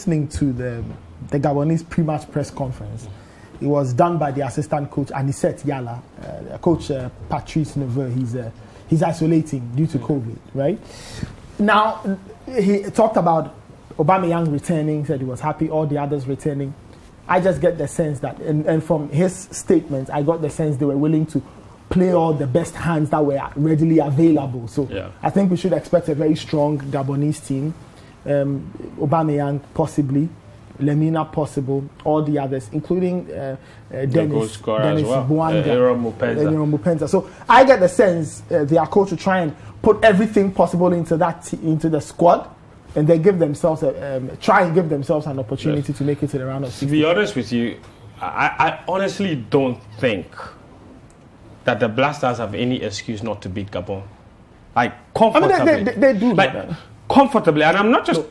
listening to the Gabonese pre-match press conference. It was done by the assistant coach Anicet Yala, coach Patrice Neveu. He's isolating due to COVID, right? Now he talked about Aubameyang returning, said he was happy, all the others returning. I just get the sense that, and from his statements, I got the sense they were willing to play all the best hands that were readily available. So I think we should expect a very strong Gabonese team. Aubameyang possibly, Lemina possible, all the others, including Dennis Buanga, Aaron Mupenza. So I get the sense their coach will try and put everything possible into the squad, and they give themselves try and give themselves an opportunity to make it to the round of 16. To be honest with you, I honestly don't think that the Black Stars have any excuse not to beat Gabon. Like, comfortably. I mean, they do. Like, comfortably. And I'm not just...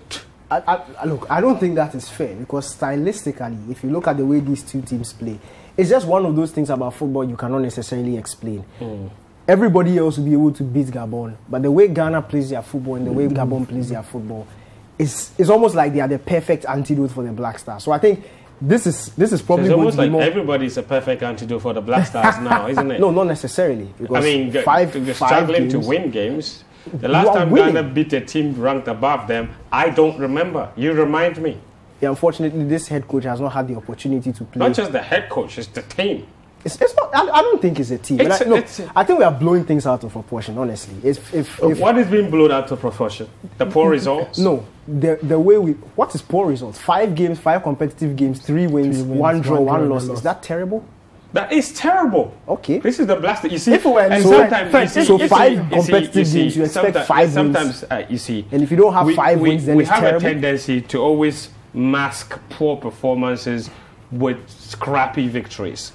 Look, I don't think that is fair, because stylistically, if you look at the way these two teams play, it's just one of those things about football you cannot necessarily explain. Everybody else will be able to beat Gabon, but the way Ghana plays their football and the way Gabon plays their football is almost like they are the perfect antidote for the Black Stars. So I think this is probably it's almost like everybody's a perfect antidote for the Black Stars now, isn't it? No, not necessarily. I mean, struggling to win games. The last time Ghana beat a team ranked above them, I don't remember. You remind me. Yeah, unfortunately, this head coach has not had the opportunity to play. Not just the head coach, it's the team. It's not. I don't think it's a team. I think we are blowing things out of proportion. Honestly, if what is being blown out of proportion? The poor results. No, the way we. What is poor results? 5 games, 5 competitive games, 3 wins, 1 draw, 1 loss. Is that terrible? That is terrible. Okay. This is the blast. You see, if we were so 5 competitive games, you expect 5 wins. Sometimes you see, and if you don't have 5 wins, then it's terrible. We have a tendency to always mask poor performances with scrappy victories.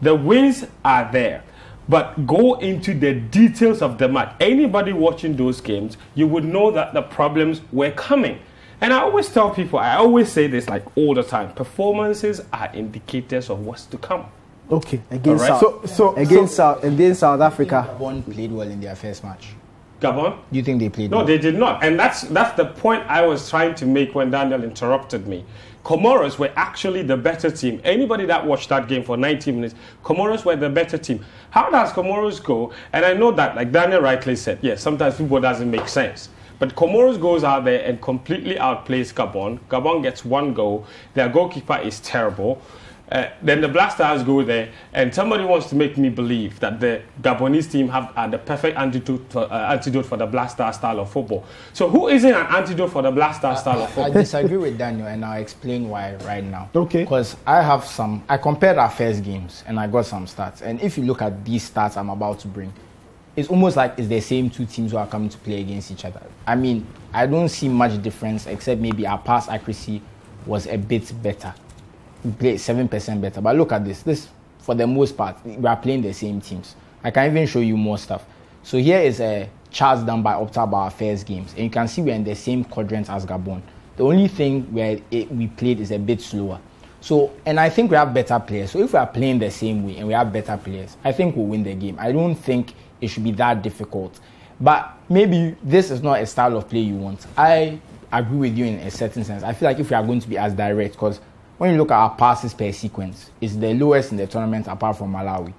The wins are there, but go into the details of the match. Anybody watching those games, you would know that the problems were coming. And I always tell people, I always say this like all the time, performances are indicators of what's to come. Okay, against South Africa. Gabon played well in their first match. Gabon? Do you think they played well? No, they did not. And that's the point I was trying to make when Daniel interrupted me. Comoros were actually the better team. Anybody that watched that game for 90 minutes, Comoros were the better team. How does Comoros go? And I know that, like Daniel rightly said, yes, sometimes football doesn't make sense. But Comoros goes out there and completely outplays Gabon. Gabon gets 1 goal. Their goalkeeper is terrible. Then the Black Stars go there, and somebody wants to make me believe that the Gabonese team have the perfect antidote for the Black Star style of football. So who isn't an antidote for the Black Star style of football? I disagree with Daniel, and I'll explain why right now. Okay. Because I compared our first games, and I got some stats. And if you look at these stats I'm about to bring, it's almost like it's the same 2 teams who are coming to play against each other. I mean, I don't see much difference, except maybe our pass accuracy was a bit better. We played 7% better. But look at this. For the most part, we are playing the same teams. I can even show you more stuff. So here is a chart done by Opta about our first games. And you can see we're in the same quadrant as Gabon. The only thing where we played is a bit slower. So, and I think we have better players. So if we are playing the same way and we have better players, I think we'll win the game. I don't think it should be that difficult. But maybe this is not a style of play you want. I agree with you in a certain sense. I feel like if we are going to be as direct, because when you look at our passes per sequence, it's the lowest in the tournament apart from Malawi.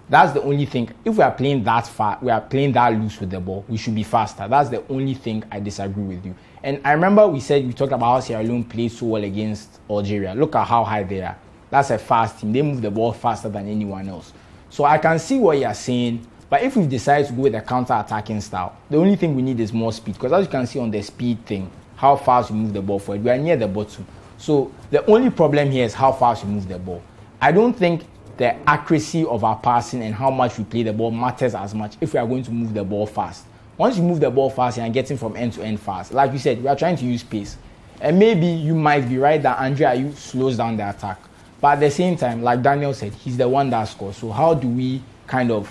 That's the only thing. If we are playing that far, we are playing that loose with the ball, we should be faster. That's the only thing I disagree with you. And I remember we talked about how Sierra Leone played so well against Algeria. Look at how high they are. That's a fast team. They move the ball faster than anyone else. So I can see what you're saying. But if we decide to go with a counter-attacking style, the only thing we need is more speed. Because as you can see on the speed thing, how fast we move the ball forward, we are near the bottom. So the only problem here is how fast we move the ball. I don't think the accuracy of our passing and how much we play the ball matters as much if we are going to move the ball fast. Once you move the ball fast and getting from end to end fast, like you said, we are trying to use pace. And maybe you might be right that Andre Ayew slows down the attack. But at the same time, like Daniel said, he's the one that scores. So how do we kind of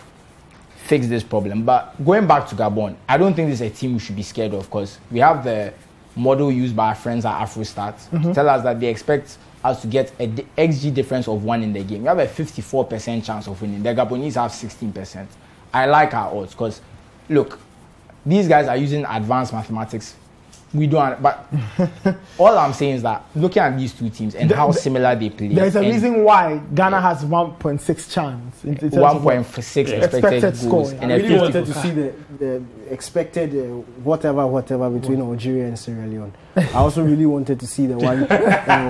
fix this problem? But going back to Gabon, I don't think this is a team we should be scared of, because we have the model used by our friends at AfroStat to tell us that they expect us to get an XG difference of 1 in the game. We have a 54% chance of winning. The Gabonese have 16%. I like our odds because, look, these guys are using advanced mathematics we don't. But all I'm saying is that looking at these two teams and how similar they play, there's a reason why Ghana has 1.6 chance. 1.6 expected goals, and I really wanted to see the expected whatever between Algeria and Sierra Leone. I also really wanted to see the one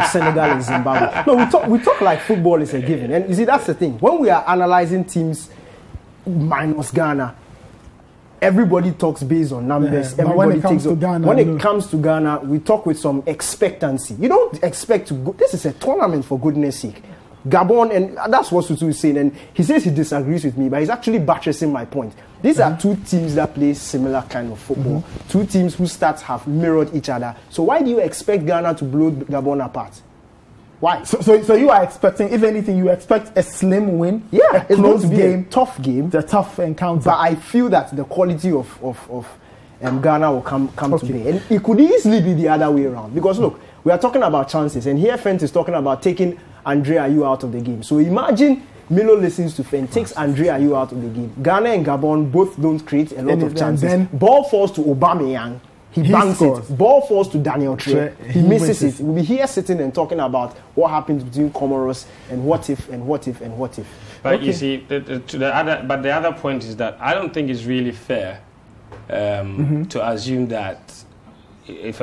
Senegal and Zimbabwe. No, we talk like football is a given, and you see that's the thing. When we are analyzing teams minus Ghana, everybody talks based on numbers. Yeah, when it comes to Ghana, we talk with some expectancy. You don't expect to go. This is a tournament, for goodness sake. Gabon, and that's what Sutu is saying, and he says he disagrees with me, but he's actually buttressing my point. These are two teams that play similar kind of football. Two teams whose stats have mirrored each other. So why do you expect Ghana to blow Gabon apart? Why? So you are expecting, if anything, you expect a slim win? Yeah, a close game, tough game, the tough encounter. But I feel that the quality of Ghana will come to play, and it could easily be the other way around. Because look, we are talking about chances, and here Fent is talking about taking Andre Ayew out of the game. So imagine Milo listens to Fent, takes Andre Ayew out of the game. Ghana and Gabon both don't create a lot of chances. Then ball falls to Aubameyang. He bangs scores. It. Ball falls to Daniel Tre. He misses it. We'll be here sitting and talking about what happens between Comoros and what if and what if and what if. But you see, the other point is that I don't think it's really fair to assume that if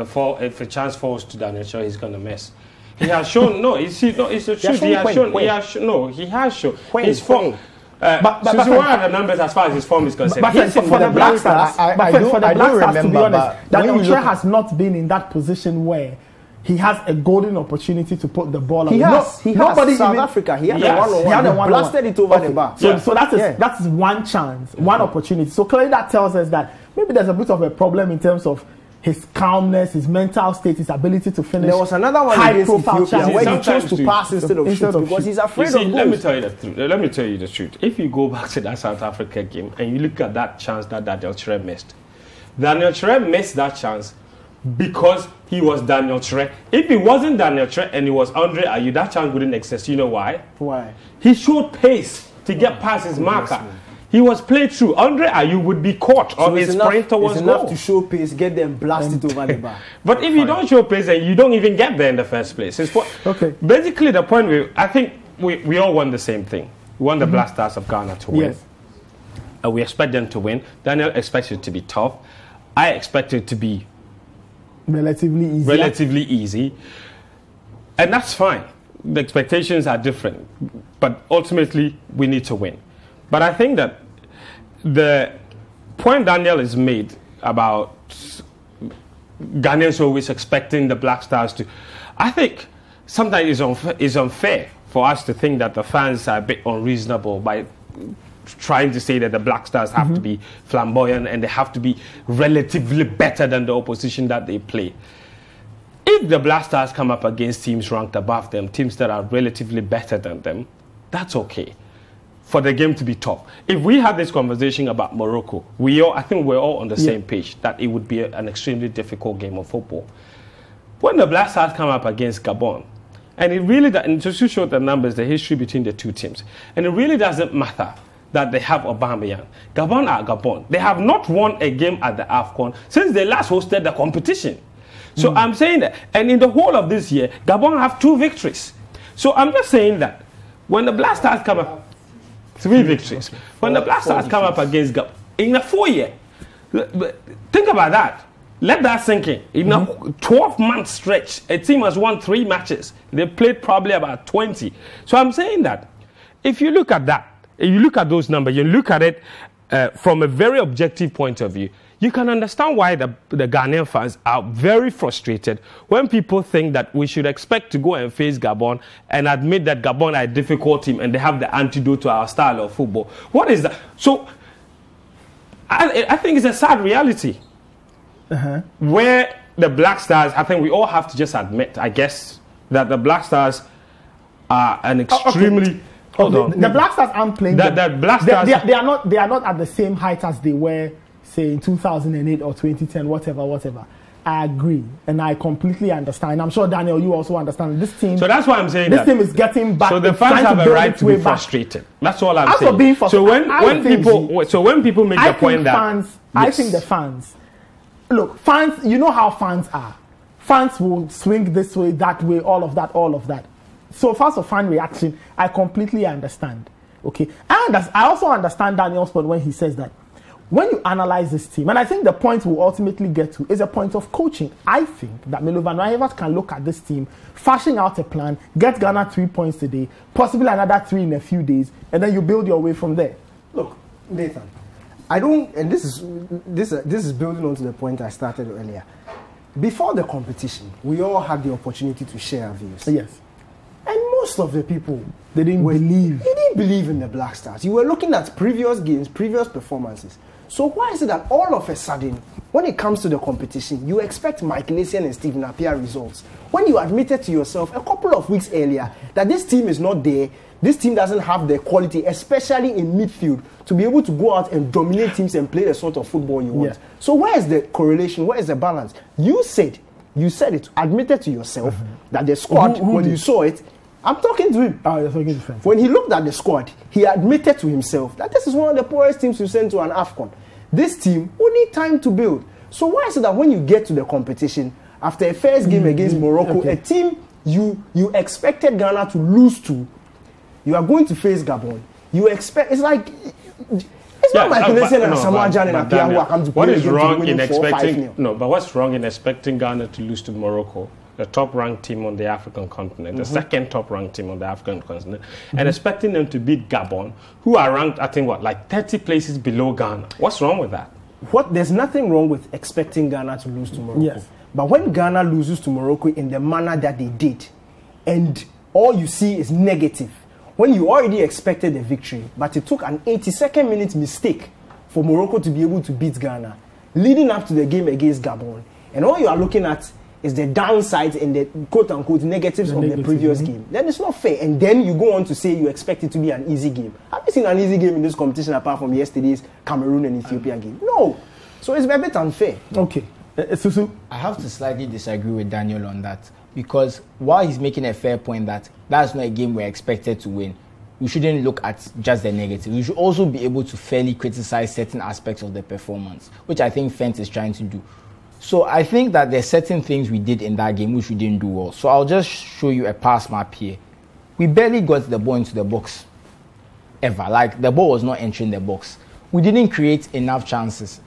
a chance falls to Daniel Tre, he's going to miss. He has shown it's the truth. He has shown. His form. But what are the numbers as far as his form is concerned? But for the Black Stars, to be honest, Daniel Tre has not been in that position where he has a golden opportunity to put the ball. He has South Africa. He had a one-on-one. He had blasted it over the bar. So that is one chance, one opportunity. So clearly that tells us that maybe there's a bit of a problem in terms of his calmness, his mental state, his ability to finish. There was another one against Ethiopia where he chose to pass instead of shoot because he's afraid of goals. Let me tell you the truth. If you go back to that South Africa game and you look at that chance that Daniel Tre missed, Daniel Tre missed that chance because he was Daniel Tre. If it wasn't Daniel Tre and it was Andre Ayew, that chance wouldn't exist. You know why? Why? He showed pace to get past his marker. He was played through. Andre Ayew would be caught on his sprint towards goal. It's enough to show pace, get them blasted over the bar. But if you don't show pace, then you don't even get there in the first place. Basically, the point I think we all want the same thing. We want the Black Stars of Ghana to win. Yes. We expect them to win. Daniel expects it to be tough. I expect it to be relatively easy. And that's fine. The expectations are different. But ultimately, we need to win. But I think that the point Daniel has made about Ghanaians always expecting the Black Stars to, I think sometimes it's unfair for us to think that the fans are a bit unreasonable by trying to say that the Black Stars have to be flamboyant and they have to be relatively better than the opposition that they play. If the Black Stars come up against teams ranked above them, teams that are relatively better than them, that's okay. For the game to be tough. If we had this conversation about Morocco, I think we're all on the same page that it would be an extremely difficult game of football. When the Black Stars come up against Gabon, and it really and just to show the numbers, the history between the two teams, and it really doesn't matter that they have Aubameyang. Gabon are Gabon. They have not won a game at the AFCON since they last hosted the competition. So I'm saying that, and in the whole of this year, Gabon have 2 victories. So I'm just saying that when the Black Stars come up, 3 victories. When the Black Stars come up against Gabon in a 4-year, think about that. Let that sink in. In a 12-month stretch, a team has won 3 matches. They played probably about 20. So I'm saying that if you look at that, if you look at those numbers, you look at it from a very objective point of view, you can understand why the Ghanaian fans are very frustrated when people think that we should expect to go and face Gabon and admit that Gabon are a difficult team and they have the antidote to our style of football. What is that? So I think it's a sad reality where the Black Stars, I think we all have to just admit, I guess, that the Black Stars are an extremely... The Black Stars aren't playing... The Black Stars... They are not at the same height as they were, say, in 2008 or 2010, whatever. I agree, and I completely understand. I'm sure, Daniel, you also understand this team. So that's why I'm saying this team is getting back. So the fans have a right to be frustrated. That's all I'm saying. For being frustrated, so when people make the point that I think the fans look, fans, you know how fans are. Fans will swing this way, that way, all of that. So far, so fan reaction, I completely understand. Okay, I also understand Daniel's point when he says that when you analyze this team, and I think the point we'll ultimately get to is a point of coaching. I think that Milovan Rajevac can look at this team, fashion out a plan, get Ghana 3 points today, possibly another 3 in a few days, and then you build your way from there. Look, Nathan, I don't, and this is building on to the point I started earlier. Before the competition, we all had the opportunity to share our views. Yes. And most of the people, they didn't believe in the Black Stars. You were looking at previous games, previous performances. So why is it that all of a sudden, when it comes to the competition, you expect Mike Lassian and Stephen Appiah results? When you admitted to yourself a couple of weeks earlier that this team is not there, this team doesn't have the quality, especially in midfield, to be able to go out and dominate teams and play the sort of football you want. Yeah. So where is the correlation? Where is the balance? You said it, admitted to yourself that the squad, when you saw it, I'm talking to him. Oh, you're talking to friends. When he looked at the squad, he admitted to himself that this is one of the poorest teams you send to an AFCON. This team will need time to build. So why is it that when you get to the competition, after a first game against Morocco, a team you expected Ghana to lose to, you are going to face Gabon. You expect, it's like, it's not like Lassian and Samoa Gyan and Appiah who are come to play against winning 4-5-0. No, but what's wrong in expecting Ghana to lose to Morocco, the top-ranked team on the African continent, the second top-ranked team on the African continent, and expecting them to beat Gabon, who are ranked, I think, like 30 places below Ghana? What's wrong with that? There's nothing wrong with expecting Ghana to lose to Morocco. Yes. But when Ghana loses to Morocco in the manner that they did, and all you see is negative, when you already expected a victory, but it took an 82nd minute mistake for Morocco to be able to beat Ghana, leading up to the game against Gabon, and all you are looking at is the downsides and the quote-unquote negatives of the previous game, then it's not fair. And then you go on to say you expect it to be an easy game. Have you seen an easy game in this competition apart from yesterday's Cameroon and Ethiopia game? No. So it's a bit unfair. Okay. Susu? I have to slightly disagree with Daniel on that, because while he's making a fair point that that's not a game we're expected to win, we shouldn't look at just the negative. We should also be able to fairly criticize certain aspects of the performance, which I think Fent is trying to do. So I think that there's certain things we did in that game which we didn't do well. So I'll just show you a pass map here. We barely got the ball into the box ever. Like, the ball was not entering the box. We didn't create enough chances.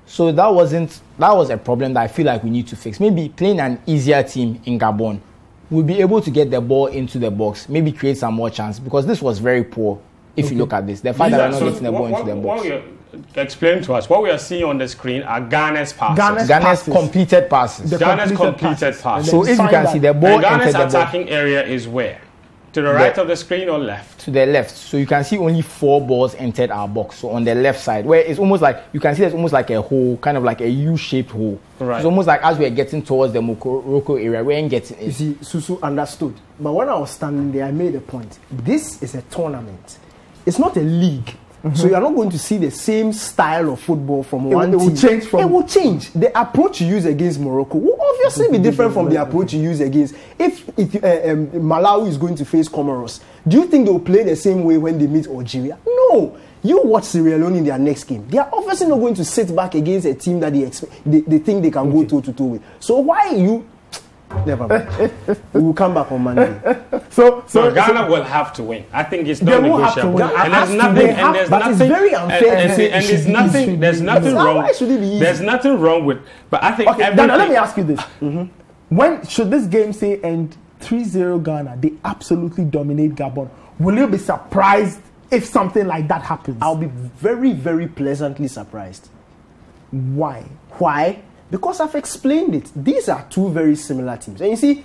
So that was a problem that I feel like we need to fix. Maybe playing an easier team in Gabon, we'll be able to get the ball into the box, maybe create some more chance, because this was very poor. If you look at this, the fact that we're not getting the ball into the box. Explain to us what we are seeing on the screen are Ghana's passes. Ghana's completed passes. Ghana's completed passes. So if you can see, the ball Ghana's attacking area is where? To the right of the screen or left? To the left. So you can see only 4 balls entered our box. So on the left side, where it's almost like, you can see there's almost like a hole, kind of like a U-shaped hole. Right. It's almost like as we're getting towards the Morocco area, we ain't getting it. You see, Susu understood. But when I was standing there, I made a point. This is a tournament. It's not a league. So you are not going to see the same style of football from one team. It will change. The approach you use against Morocco will obviously be different from the approach you use against. If Malawi is going to face Comoros, do you think they will play the same way when they meet Algeria? No. You watch Sierra Leone in their next game. They are obviously not going to sit back against a team that they think they can go toe-to-toe with. So why are you... Never mind. We will come back on Monday. So Ghana will have to win. I think it's not negotiable. And there's nothing. But it's very unfair. And there's nothing wrong. Why should it be easy? There's nothing wrong with. But I think. Okay, Dana, let me ask you this: when should this game say end 3-0 Ghana? They absolutely dominate Gabon. Will you be surprised if something like that happens? I'll be very, very pleasantly surprised. Why? Why? Because I've explained it. These are two very similar teams. And you see,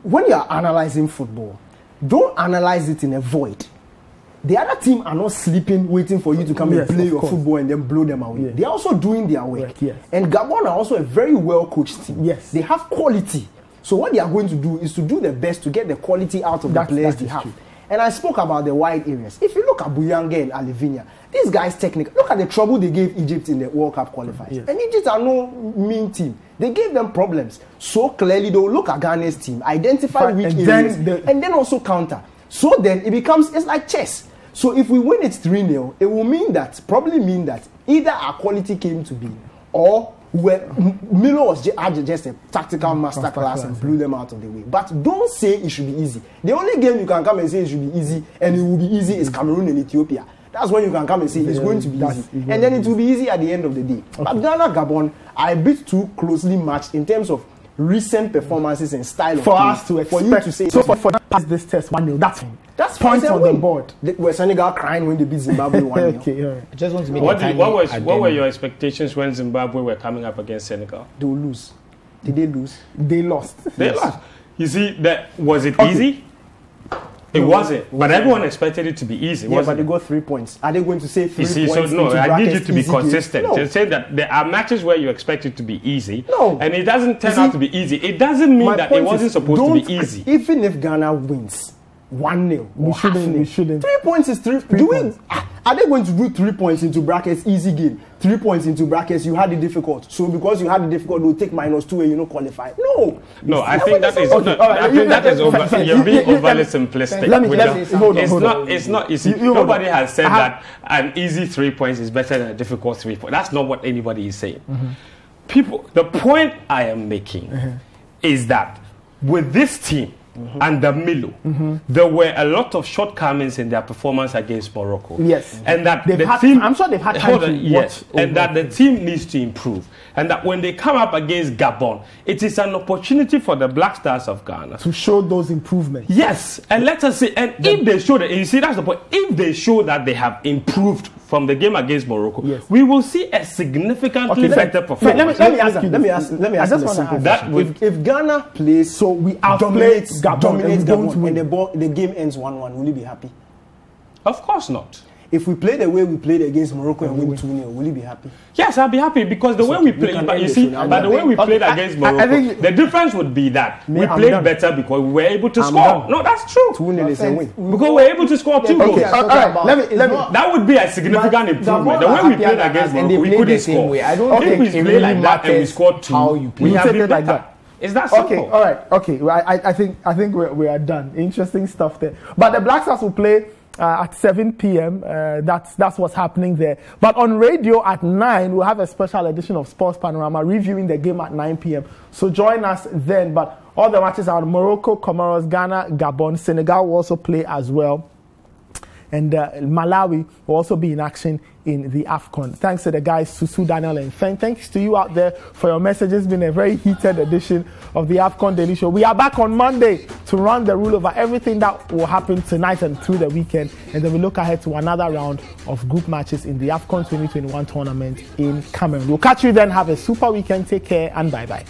when you are analyzing football, don't analyze it in a void. The other team are not sleeping, waiting for you to come and play your football and then blow them away. Yes. They are also doing their work. Right, yes. And Gabon are also a very well-coached team. Yes. They have quality. So what they are going to do is to do the best to get the quality out of the players they have. True. And I spoke about the wide areas. If you look at Bouyange and Alivinia, these guys technically, look at the trouble they gave Egypt in the World Cup qualifiers. Yes. And Egypt are no mean team. They gave them problems. So clearly they'll look at Ghana's team, identify weak areas, and then also counter. So then it becomes, it's like chess. So if we win it 3-0, it will probably mean that Either our quality came to be, or Milo was just a tactical masterclass and blew them out of the way. But don't say it should be easy. The only game you can come and say it should be easy and it will be easy is Cameroon and Ethiopia. That's when you can come and say it's going to be easy. And then it will be easy at the end of the day. Okay. But Ghana, Gabon are a bit too closely matched in terms of recent performances and style of for play. Us to expect. For you to say, so for pass this test 1-0, that's points on the board. Were Senegal crying when they beat Zimbabwe 1-0? Okay, right. I just want to make what were your expectations when Zimbabwe were coming up against Senegal? They will lose. Did they lose? They lost. They lost. You see, was it easy? It wasn't, but everyone expected it to be easy. Yeah, but they got 3 points. Are they going to say 3 points? So no, I need you to be consistent. No. Just say that there are matches where you expect it to be easy, and it doesn't turn out to be easy. It doesn't mean that it wasn't supposed to be easy. Even if Ghana wins 1-0, we shouldn't. 3 points is 3 points. Are they going to do 3 points into brackets easy game? 3 points into brackets you had it difficult. So because you had it difficult, they'll take -2 and you don't qualify. No, I think that is. I think that is over. You're being overly simplistic. It's not. You see, nobody has said that an easy 3 points is better than a difficult 3 points. That's not what anybody is saying. People, the point I am making is that with this team. And the Milo, there were a lot of shortcomings in their performance against Morocco. Yes, and that I'm sure they've had time to watch. And that the team needs to improve, and that when they come up against Gabon, it is an opportunity for the Black Stars of Ghana to show those improvements. Yes, and let us see. And if they show that, you see, that's the point. If they show that they have improved from the game against Morocco, we will see a significantly better performance. Let me ask if Ghana plays, so we dominate Gabon and the game ends 1-1, will you be happy? Of course not. If we play the way we played against Morocco and win 2-0, will you be happy? Yes, I'll be happy because the way we played, but you see, the way we played against Morocco, the difference would be that we played better because we were able to score. No, that's true. 2-0 is a win. Because we were able to score 2 goals. Let me. That would be a significant improvement. The way we played against Morocco, we couldn't score. I don't think if we play like that and we scored 2, we have been better. Is that simple? Okay, all right. Okay, I think we are done. Interesting stuff there. But the Black Stars will play at 7 p.m. That's what's happening there. But on radio at 9, we'll have a special edition of Sports Panorama reviewing the game at 9 p.m. So join us then. But all the matches are Morocco, Comoros, Ghana, Gabon, Senegal will also play as well. And Malawi will also be in action in the AFCON. Thanks to the guys, Susu, Daniel, and Feng. Thanks to you out there for your messages. It's been a very heated edition of the AFCON Daily Show. We are back on Monday to run the rule over everything that will happen tonight and through the weekend. And then we look ahead to another round of group matches in the AFCON 2021 tournament in Cameroon. We'll catch you then. Have a super weekend. Take care and bye-bye.